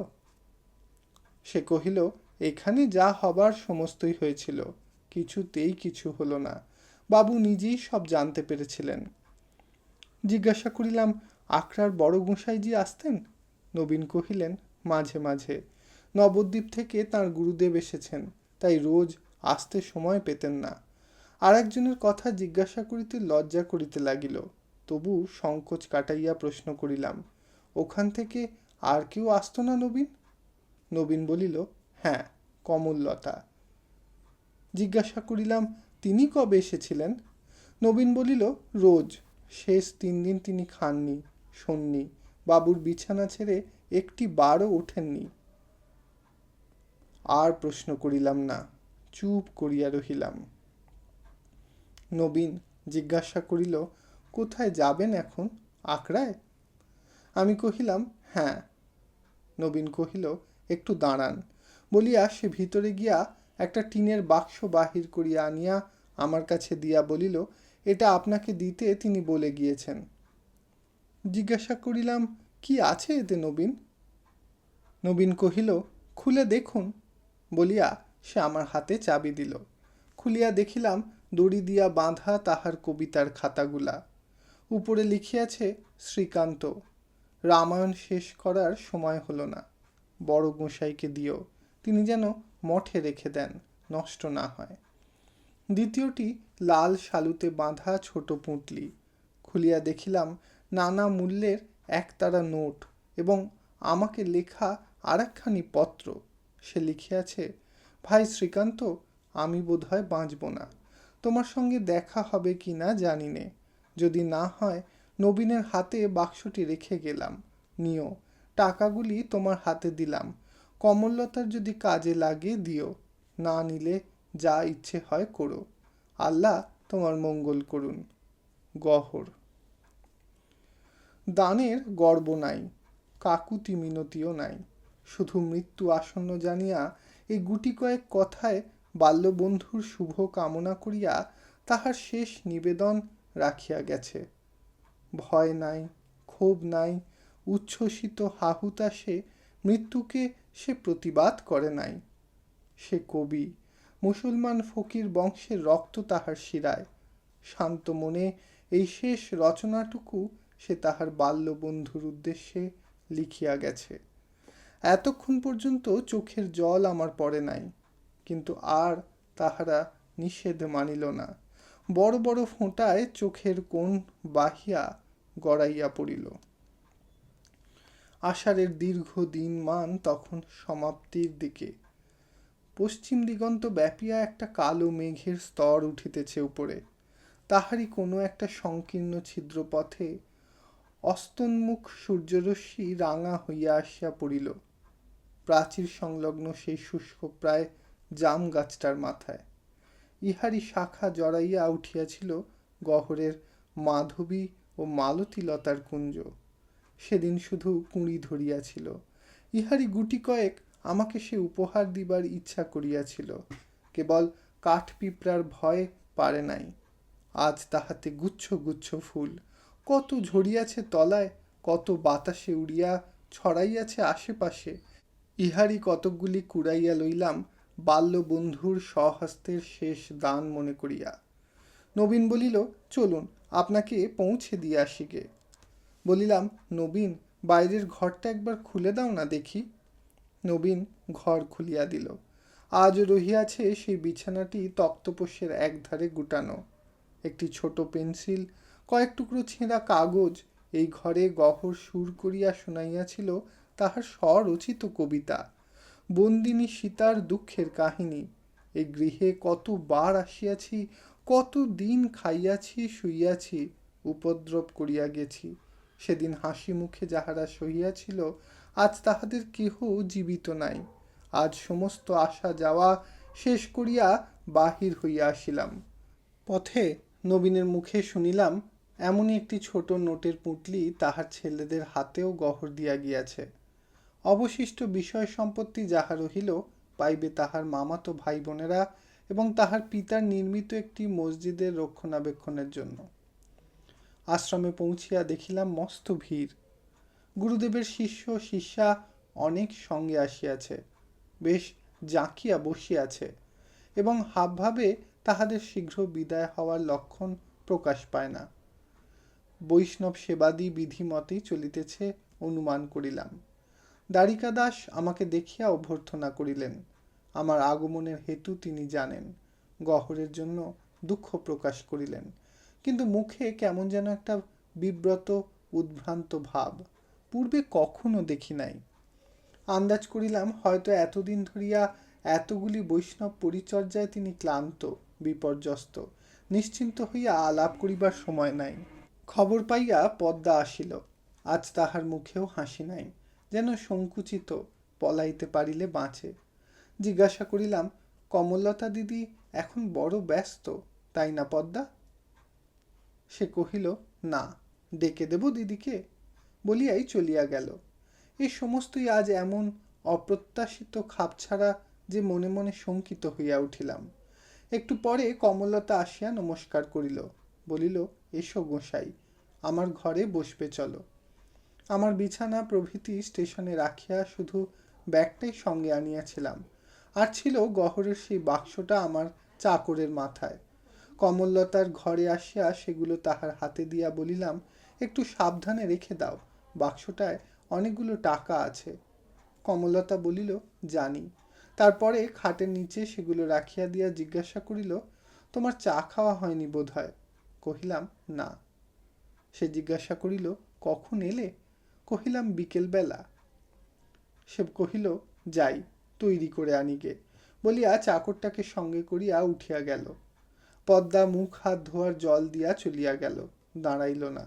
সে কহিল, এখানে যা হবার সমস্তই হয়েছিল, কিছুতেই কিছু হলো না। বাবু নিজেই সব জানতে পেরেছিলেন। জিজ্ঞাসা করিলাম, আখড়ার বড় গোসাইজি আসতেন? নবীন কহিলেন, মাঝে মাঝে। নবদ্বীপ থেকে তাঁর গুরুদেব এসেছেন, তাই রোজ আসতে সময় পেতেন না। আর একজনের কথা জিজ্ঞাসা করিতে লজ্জা করিতে লাগিল। তবু সংকোচ কাটাইয়া প্রশ্ন করিলাম, ওখান থেকে আর কেউ আসত না নবীন? নবীন বলিল, হ্যাঁ, কমললতা। জিজ্ঞাসা করিলাম, তিনি কবে এসেছিলেন? নবীন বলিল, রোজ। শেষ 3 দিন তিনি খাননি, শোননি, বাবুর বিছানা ছেড়ে একটি বারও ওঠেননি। আর প্রশ্ন করিলাম না, চুপ করিয়া রহিলাম। নবীন জিজ্ঞাসা করিল, কোথায় যাবেন এখন, আখড়ায়? আমি কহিলাম, হ্যাঁ। নবীন কহিল, একটু দাঁড়ান। বলিয়া সে ভিতরে গিয়া একটা টিনের বাক্স বাহির করিয়া আনিয়া আমার কাছে দিয়া বলিল, এটা আপনাকে দিতে তিনি বলে গিয়েছেন। জিজ্ঞাসা করিলাম, কি আছে এতে নবীন? নবীন কহিল, খুলে দেখুন। বলিয়া সে আমার হাতে চাবি দিল। খুলিয়া দেখিলাম দড়ি দিয়া বাঁধা তাহার কবিতার খাতাগুলা। উপরে লিখিয়াছে, শ্রীকান্ত, রামায়ণ শেষ করার সময় হলো না, বড় গোসাইকে দিও, তিনি যেন মঠে রেখে দেন, নষ্ট না হয়। দ্বিতীয়টি লাল শালুতে বাঁধা ছোট পুঁটলি। খুলিয়া দেখিলাম নানা মূল্যের একতারা নোট এবং আমাকে লেখা আর একখানি পত্র। সে লিখিয়াছে, ভাই শ্রীকান্ত, আমি বোধহয় বাঁচব না, তোমার সঙ্গে দেখা হবে কি না জানি নে, যদি না হয় নবীনের হাতে বাক্সটি রেখে গেলাম, নিও, টাকাগুলি তোমার হাতে দিলাম, কমললতার যদি কাজে লাগে দিও, না নিলে যা ইচ্ছে হয় করো, আল্লাহ তোমার মঙ্গল করুন। গহর। দানের গর্ব নাই, কাকুতি মিনতিও নাই, শুধু মৃত্যু আসন্ন জানিয়া এই গুটি কয়েক কথায় বাল্যবন্ধুর শুভ কামনা করিয়া তাহার শেষ নিবেদন রাখিয়া গেছে। ভয় নাই, ক্ষোভ নাই, উচ্ছ্বসিত হাহুতাশে মৃত্যুকে সে প্রতিবাদ করে নাই। সে কবি, মুসলমান ফকির বংশের রক্ত তাহার শিরায়। শান্ত মনে এই শেষ রচনাটুকু সে তাহার বাল্যবন্ধুর উদ্দেশ্যে লিখিয়া গেছে। এতক্ষণ পর্যন্ত চোখের জল আমার পড়ে নাই, কিন্তু আর তাহারা নিষেধ মানিল না। বড় বড় ফোঁটায় চোখের কোণ বাহিয়া গড়াইয়া পড়িল। আষাঢ়ের দীর্ঘ দিনমান তখন সমাপ্তির দিকে। পশ্চিম দিগন্ত ব্যাপিয়া একটা কালো মেঘের স্তর উঠিতেছে উপরে। তাহারই কোনো একটা সংকীর্ণ ছিদ্রপথে অস্তন্মুখ সূর্যরশ্মি রাঙা হইয়া আসিয়া পড়িল প্রাচীর সংলগ্ন সেই শুষ্ক প্রায় জাম গাছটার মাথায়। ইহারই শাখা জড়াইয়া উঠিয়াছিল গহরের মাধবী ও মালতীলতার কুঞ্জ। সেদিন শুধু কুঁড়ি ধরিয়াছিল। ইহারই গুটি কয়েক আমাকে সে উপহার দিবার ইচ্ছা করিয়াছিল, কেবল কাঠপিঁপড়ার ভয় পারে নাই। আজ তাহাতে গুচ্ছ গুচ্ছ ফুল, কত ঝরিয়াছে তলায়, কত বাতাসে উড়িয়া ছড়াইয়াছে আশেপাশে। ইহারই কতকগুলি কুড়াইয়া লইলাম বাল্যবন্ধুর স্বহস্তের শেষ দান মনে করিয়া। নবীন বলিল, চলুন আপনাকে পৌঁছে দিয়ে আসি গে। বলিলাম, নবীন, বাইরের ঘরটা একবার খুলে দাও না দেখি। নবীন ঘর খুলিয়া দিল। আজও রহিয়াছে সেই বিছানাটি তক্তপোষের একধারে গুটানো। একটি ছোট পেন্সিল, কয়েক টুকরো ছেঁড়া কাগজ, এই ঘরে গহর সুর করিয়া শুনাইয়াছিল তাহার স্বরচিত কবিতা, বন্দিনী সীতার দুঃখের কাহিনী। এই গৃহে কতবার আসিয়াছি, কত দিন খাইয়াছি শুইয়াছি, উপদ্রব করিয়া গেছি। সেদিন হাসি মুখে যাহারা সহিয়াছিল, আজ তাহাদের কেহ জীবিত নাই। আজ সমস্ত আসা যাওয়া শেষ করিয়া বাহির হইয়া আসিলাম। পথে নবীনের মুখে শুনিলাম এমনই একটি ছোট নোটের পুঁটলি তাহার ছেলেদের হাতেও গহর দিয়া গিয়াছে। অবশিষ্ট বিষয় সম্পত্তি যাহা রহিল পাইবে তাহার মামাতো ভাই বোনেরা এবং তাহার পিতার নির্মিত একটি মসজিদের রক্ষণাবেক্ষণের জন্য। আশ্রমে পৌঁছিয়া দেখিলাম মস্ত ভিড়। গুরুদেবের শিষ্য শিষ্যা অনেক সঙ্গে আসিয়াছে, বেশ জাঁকিয়া বসিয়াছে এবং হাবভাবে তাহাদের শীঘ্র বিদায় হওয়ার লক্ষণ প্রকাশ পায় না। বৈষ্ণব সেবাদি বিধিমতেই চলিতেছে অনুমান করিলাম। দ্বারিকা দাস আমাকে দেখিয়া অভ্যর্থনা করিলেন। আমার আগমনের হেতু তিনি জানেন। গহরের জন্য দুঃখ প্রকাশ করিলেন, কিন্তু মুখে কেমন যেন একটা বিব্রত উদ্ভ্রান্ত ভাব, পূর্বে কখনো দেখি নাই। আন্দাজ করিলাম হয়তো এতদিন ধরিয়া এতগুলি বৈষ্ণব পরিচর্যায় তিনি ক্লান্ত, বিপর্যস্ত, নিশ্চিন্ত হইয়া আলাপ করিবার সময় নাই। খবর পাইয়া পদ্মা আসিল। আজ তাহার মুখেও হাসি নাই, যেন সংকুচিত, পলাইতে পারিলে বাঁচে। জিজ্ঞাসা করিলাম, কমললতা দিদি এখন বড় ব্যস্ত, তাই না পদ্মা? সে কহিল, না, ডেকে দেব দিদিকে, বলিয়াই চলিয়া গেল। এই সমস্তই আজ এমন অপ্রত্যাশিত খাপছাড়া যে মনে মনে শঙ্কিত হইয়া উঠিলাম। একটু পরে কমলতা আসিয়া নমস্কার করিল, বলিল, এসো গোসাই, আমার ঘরে বসবে চলো। আমার বিছানা প্রভৃতি স্টেশনে রাখিয়া শুধু ব্যাগটাই সঙ্গে আনিয়াছিলাম, আর ছিল গহরের সেই বাক্সটা আমার চাকরের মাথায়। কমললতার ঘরে আসিয়া সেগুলো তাহার হাতে দিয়া বলিলাম, একটু সাবধানে রেখে দাও, বাক্সটায় অনেকগুলো টাকা আছে। কমলতা বলিল, জানি। তারপরে খাটের নিচে সেগুলো রাখিয়া দিয়া জিজ্ঞাসা করিল, তোমার চা খাওয়া হয়নি বোধ হয়? কহিলাম, না। সে জিজ্ঞাসা করিল, কখন এলে? কহিলাম, বিকেলবেলা। সে কহিল, যাই, তৈরি করে আনিগে, বলিয়া চাকরটাকে সঙ্গে করিয়া উঠিয়া গেল। পদ্মা মুখ হাত ধোয়ার জল দিয়া চলিয়া গেল, দাঁড়াইল না।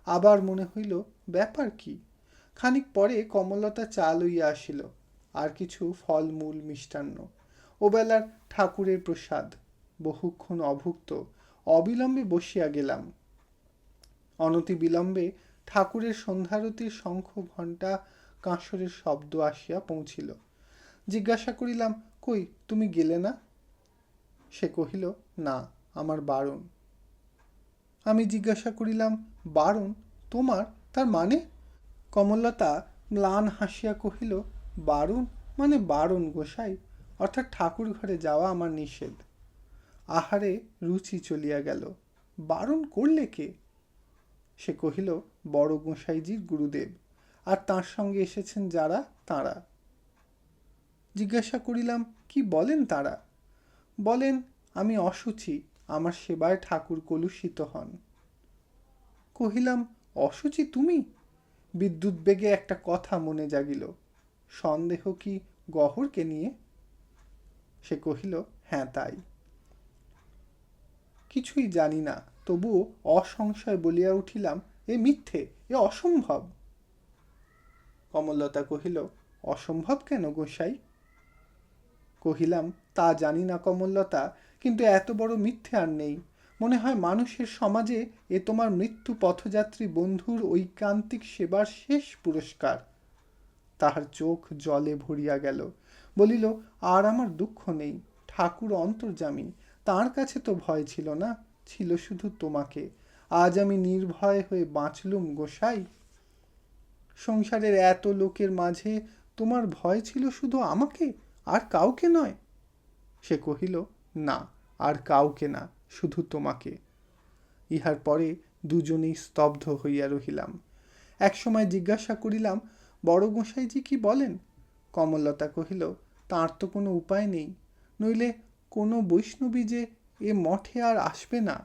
আবার মনে হইল, ব্যাপার কি? খানিক পরে কমলতা চা লইয়া আসিল, আর কিছু ফলমূল মিষ্টান্ন। ওবেলার ঠাকুরের প্রসাদ। বহুক্ষণ অভুক্ত অবিলম্বে বসিয়া গেলাম। অনতি বিলম্বে ঠাকুরের সন্ধ্যারতির শঙ্খ ঘণ্টা কাঁসরের শব্দ আসিয়া পৌঁছিল। জিজ্ঞাসা করিলাম, কই, তুমি গেলে না? সে কহিল, না, আমার বারণ। আমি জিজ্ঞাসা করিলাম, বারণ তোমার? তার মানে? কমলতা ম্লান হাসিয়া কহিল, বারণ মানে বারণ গোসাই, অর্থাৎ ঠাকুর ঘরে যাওয়া আমার নিষেধ। আহারে রুচি চলিয়া গেল। বারণ করলে কে? সে কহিল, বড় গোসাইজির গুরুদেব, আর তাঁর সঙ্গে এসেছেন যারা, তাঁরা। জিজ্ঞাসা করিলাম, কি বলেন তাঁরা? বলেন, আমি অশুচি, আমার সেবায় ঠাকুর কলুষিত হন। কহিলাম, অশুচি তুমি? বিদ্যুৎ বেগে একটা কথা মনে জাগিল। সন্দেহ কি গহরকে নিয়ে? সে কহিল, হ্যাঁ তাই। কিছুই জানি না, তবুও অসংশয় বলিয়া উঠিলাম, এ মিথ্যে, এ অসম্ভব। কমলতা কহিল, অসম্ভব কেন গোসাই? কহিলাম, তা জানি না কমলতা, কিন্তু এত বড় মিথ্যে আর নেই। মনে হয় মানুষের সমাজে এ তোমার মৃত্যু পথযাত্রী বন্ধুর ঐকান্তিক সেবার শেষ পুরস্কার। তাহার চোখ জলে ভরিয়া গেল। বলিল, আর আমার দুঃখ নেই, ঠাকুর অন্তর্যামী, তাঁর কাছে তো ভয় ছিল না, ছিল শুধু তোমাকে। আজ আমি নির্ভয় হয়ে বাঁচলুম গোসাই। সংসারের এত লোকের মাঝে তোমার ভয় ছিল শুধু আমাকে, আর কাউকে নয়? সে কহিল, না, আর কাউকে না, শুধু তোমাকে। ইহার পরে দুজনেই স্তব্ধ হইয়া রহিলাম। একসময় জিজ্ঞাসা করিলাম, বড় গোসাইজি কি বলেন? কমলতা কহিল, তাঁর তো কোনো উপায় নেই, নইলে কোনো বৈষ্ণবী যে এ মঠে আর আসবে না।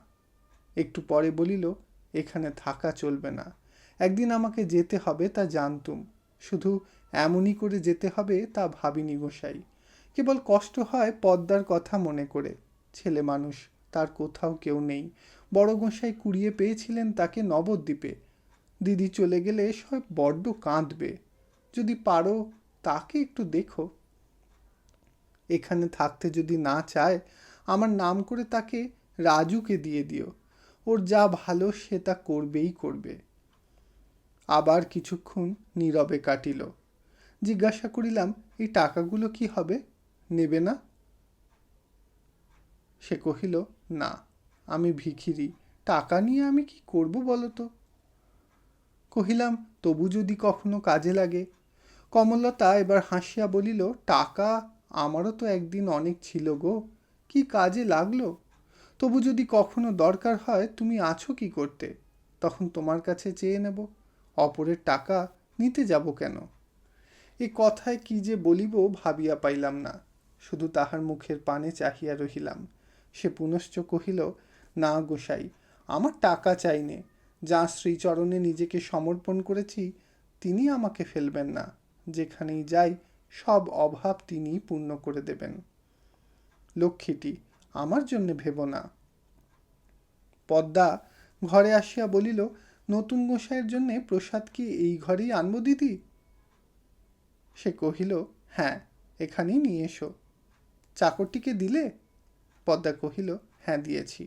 একটু পরে বলিল, এখানে থাকা চলবে না, একদিন আমাকে যেতে হবে তা জানতুম, শুধু এমনই করে যেতে হবে তা ভাবিনি গোসাই। কেবল কষ্ট হয় পদ্মার কথা মনে করে। ছেলে মানুষ, তার কোথাও কেউ নেই। বড় গোসাই কুড়িয়ে পেয়েছিলেন তাকে নবদ্বীপে। দিদি চলে গেলে সব বড্ড কাঁদবে। যদি পারো তাকে একটু দেখো। এখানে থাকতে যদি না চায়, আমার নাম করে তাকে রাজুকে দিয়ে দিও, ওর যা ভালো সে তা করবেই করবে। আবার কিছুক্ষণ নীরবে কাটিল। জিজ্ঞাসা করিলাম, এই টাকাগুলো কি হবে, নেবে না? সে কহিল, না, আমি ভিখিরি, টাকা নিয়ে আমি কি করব বলো তো? কহিলাম, তবু যদি কখনো কাজে লাগে। কমলতা এবার হাসিয়া বলিল, টাকা আমারও তো একদিন অনেক ছিল গো, কি কাজে লাগলো? তবু যদি কখনো দরকার হয়, তুমি আছো কি করতে, তখন তোমার কাছে চেয়ে নেব, অপরের টাকা নিতে যাব কেন? এ কথায় কি যে বলিব ভাবিয়া পাইলাম না, শুধু তাহার মুখের পানে চাহিয়া রহিলাম। সে পুনশ্চ কহিল, না গোসাই, আমার টাকা চাই নে, যা শ্রীচরণে নিজেকে সমর্পণ করেছি তিনি আমাকে ফেলবেন না, যেখানেই যাই সব অভাব তিনিই পূর্ণ করে দেবেন। লক্ষ্মীটি, আমার জন্য ভেব না। পদ্মা ঘরে আসিয়া বলিল, নতুন গোসাইয়ের জন্য প্রসাদ কি এই ঘরেই আনবো দিদি? সে কহিল, হ্যাঁ, এখানেই নিয়ে এসো। চাকরটিকে দিলে? পদ্মা কহিল, হ্যাঁ দিয়েছি।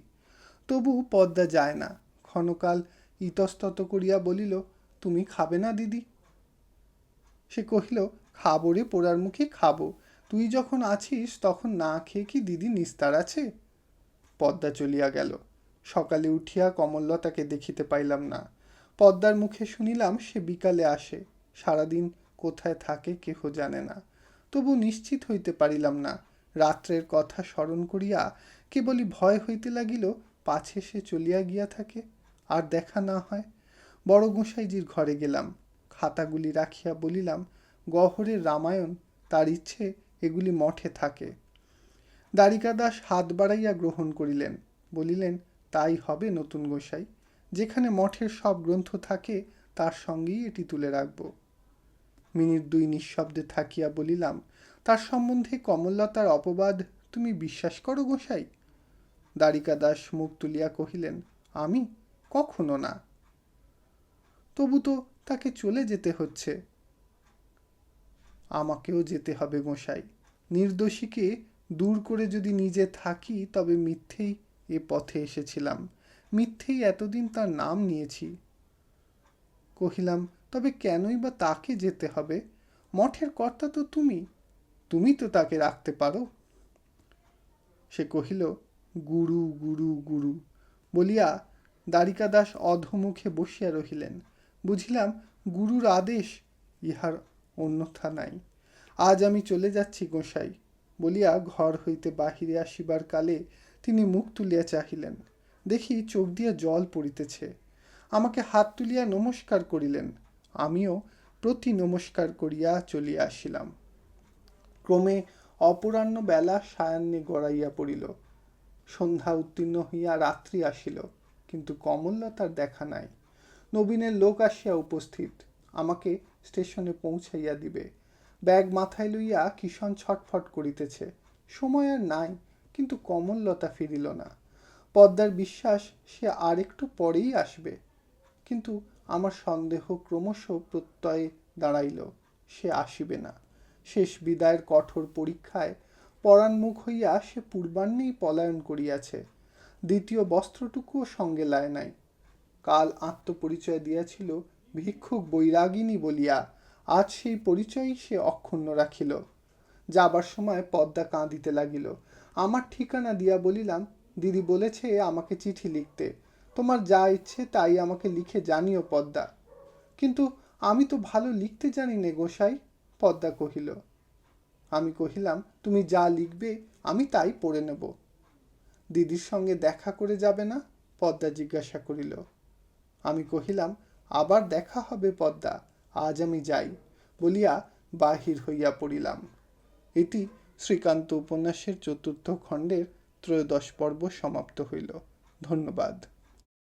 তবু পদ্মা যায় না, ক্ষণকাল ইতস্তত করিয়া বলিল, তুমি খাবে না দিদি? সে কহিল, খাবো রে পোড়ার মুখে খাবো, তুই যখন আছিস তখন না খেয়ে কি দিদি নিস্তার আছে? পদ্মা চলিয়া গেল। সকালে উঠিয়া কমললতাকে দেখিতে পাইলাম না। পদ্মার মুখে শুনিলাম সে বিকালে আসে, সারাদিন কোথায় থাকে কেহ জানে না। তবু নিশ্চিত হইতে পারিলাম না। রাত্রের কথা স্মরণ করিয়া কেবলই ভয় হইতে লাগিল, পাছে সে চলিয়া গিয়া থাকে, আর দেখা না হয়। বড় গোসাইজির ঘরে গেলাম, খাতাগুলি রাখিয়া বলিলাম, গহরের রামায়ণ, তার ইচ্ছে এগুলি মঠে থাকে। দ্বারিকাদাস হাত বাড়াইয়া গ্রহণ করিলেন, বলিলেন, তাই হবে নতুন গোসাই, যেখানে মঠের সব গ্রন্থ থাকে তার সঙ্গেই এটি তুলে রাখব। মিনিট দুই নিঃশব্দে থাকিয়া বলিলাম, তার সম্বন্ধে কমললতার অপবাদ তুমি বিশ্বাস করো গোসাই? দ্বারিকাদাস মুখ তুলিয়া কহিলেন, আমি কখনো না। তবু তো তাকে চলে যেতে হচ্ছে। আমাকেও যেতে হবে গোসাই। নির্দোষীকে দূর করে যদি নিজে থাকি তবে মিথ্যেই এ পথে এসেছিলাম, মিথ্যেই এতদিন তার নাম নিয়েছি। কহিলাম, তবে কেনই বা তাকে যেতে হবে? মঠের কর্তা তো তুমি, তুমি তো তাকে রাখতে পারো। সে কহিল, গুরু গুরু গুরু বলিয়া দ্বারিকাদাস অধোমুখে বসিয়া রহিলেন। বুঝিলাম গুরুর আদেশ, ইহার অন্যথা নাই। আজ আমি চলে যাচ্ছি গোসাই বলিয়া ঘর হইতে বাহিরে আসিবার কালে তিনি মুখ তুলিয়া চাহিলেন। দেখি চোখ দিয়া জল পড়িতেছে। আমাকে হাত তুলিয়া নমস্কার করিলেন। আমিও প্রতি নমস্কার করিয়া চলিয়া আসিলাম। ক্রমে অপরাহ্ন বেলা সায়াহ্নে গড়াইয়া পড়িল। সন্ধ্যা উত্তীর্ণ হইয়া রাত্রি আসিল, কিন্তু কমললতার দেখা নাই। নবীনের লোক আসিয়া উপস্থিত, আমাকে স্টেশনে পৌঁছাইয়া দিবে। ব্যাগ মাথায় লইয়া কিষণ ছটফট করিতেছে। সময় আর নাই, কিন্তু কমললতা ফিরিল না। পদ্মার বিশ্বাস সে আর একটু পরেই আসবে, কিন্তু আমার সন্দেহ ক্রমশ প্রত্যয়ে দাঁড়াইল, সে আসিবে না। শেষ বিদায়ের কঠোর পরীক্ষায় পরাণমুখ হইয়া সে পূর্বাহ্নেই পলায়ন করিয়াছে। দ্বিতীয় বস্ত্রটুকুও সঙ্গে লায় নাই। কাল আত্মপরিচয় দিয়াছিল ভিক্ষুক বৈরাগিনী বলিয়া, আজ সেই পরিচয়ই সে অক্ষুণ্ণ রাখিল। যাবার সময় পদ্মা কাঁদিতে লাগিল। আমার ঠিকানা দিয়া বলিলাম, দিদি বলেছে আমাকে চিঠি লিখতে, তোমার যা ইচ্ছে তাই আমাকে লিখে জানিও পদ্মা। কিন্তু আমি তো ভালো লিখতে জানি নে গোসাই, পদ্মা কহিল। আমি কহিলাম, তুমি যা লিখবে আমি তাই পড়ে নেব। দিদির সঙ্গে দেখা করে যাবে না? পদ্মা জিজ্ঞাসা করিল। আমি কহিলাম, আবার দেখা হবে পদ্মা, আজ আমি যাই বলিয়া বাহির হইয়া পড়িলাম। এটি শ্রীকান্ত উপন্যাসের ৪র্থ খণ্ডের ১৩দশ পর্ব সমাপ্ত হইল। ধন্যবাদ।